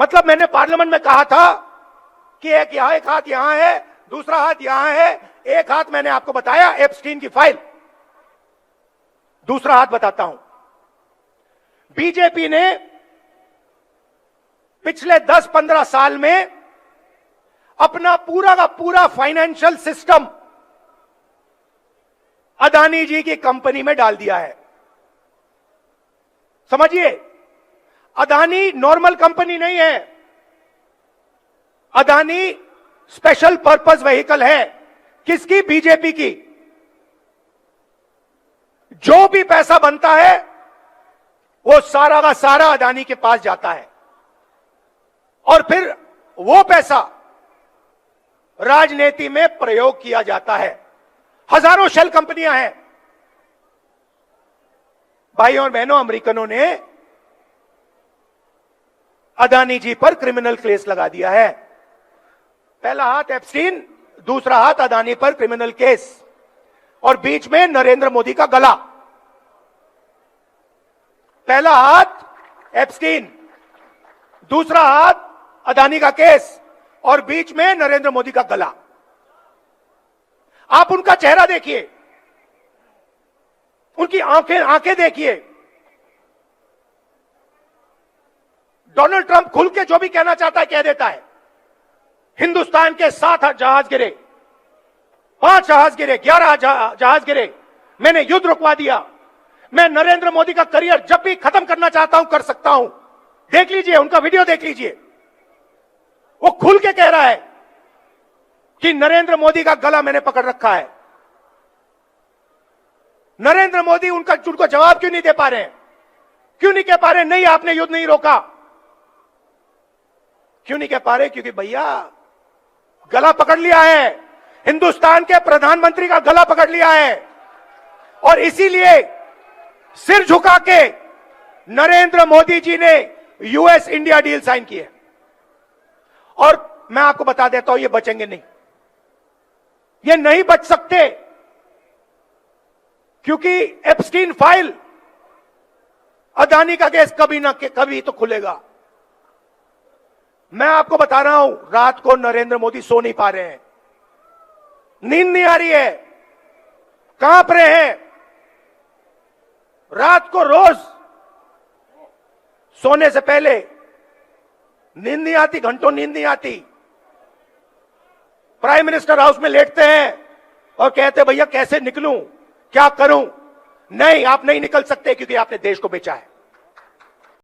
मतलब मैंने पार्लियामेंट में कहा था कि एक हाथ यहां है, दूसरा हाथ यहां है। एक हाथ मैंने आपको बताया एप्स्टीन की फाइल, दूसरा हाथ बताता हूं। बीजेपी ने पिछले 10-15 साल में अपना पूरा का पूरा फाइनेंशियल सिस्टम अदानी जी की कंपनी में डाल दिया है। समझिए, अदानी नॉर्मल कंपनी नहीं है, अदानी स्पेशल पर्पस व्हीकल है। किसकी? बीजेपी की। जो भी पैसा बनता है वो सारा का सारा अदानी के पास जाता है और फिर वो पैसा राजनीति में प्रयोग किया जाता है। हजारों शेल कंपनियां हैं। भाई और बहनों, अमेरिकनों ने अदानी जी पर क्रिमिनल केस लगा दिया है। पहला हाथ एप्स्टीन, दूसरा हाथ अदानी पर क्रिमिनल केस, और बीच में नरेंद्र मोदी का गला। पहला हाथ एप्स्टीन, दूसरा हाथ अदानी का केस, और बीच में नरेंद्र मोदी का गला। आप उनका चेहरा देखिए, उनकी आंखें देखिए। डोनाल्ड ट्रंप खुल के जो भी कहना चाहता है कह देता है। हिंदुस्तान के 7 जहाज गिरे, 5 जहाज गिरे, 11 जहाज गिरे, मैंने युद्ध रुकवा दिया। मैं नरेंद्र मोदी का करियर जब भी खत्म करना चाहता हूं कर सकता हूं। देख लीजिए, उनका वीडियो देख लीजिए। वो खुल के कह रहा है कि नरेंद्र मोदी का गला मैंने पकड़ रखा है। नरेंद्र मोदी उनको जवाब क्यों नहीं दे पा रहे हैं? क्यों नहीं कह पा रहे नहीं आपने युद्ध नहीं रोका? क्यों नहीं कह पा रहे? क्योंकि भैया गला पकड़ लिया है, हिंदुस्तान के प्रधानमंत्री का गला पकड़ लिया है। और इसीलिए सिर झुका के नरेंद्र मोदी जी ने यूएस इंडिया डील साइन की है। और मैं आपको बता देता हूं, ये बचेंगे नहीं, ये नहीं बच सकते, क्योंकि एप्स्टीन फाइल, अदानी का केस कभी ना कभी तो खुलेगा। मैं आपको बता रहा हूं, रात को नरेंद्र मोदी सो नहीं पा रहे हैं, नींद नहीं आ रही है, कांप रहे हैं। रात को रोज सोने से पहले नींद नहीं आती, घंटों नींद नहीं आती। प्राइम मिनिस्टर हाउस में लेटते हैं और कहते भैया कैसे निकलूं, क्या करूं? नहीं, आप नहीं निकल सकते, क्योंकि आपने देश को बेचा है।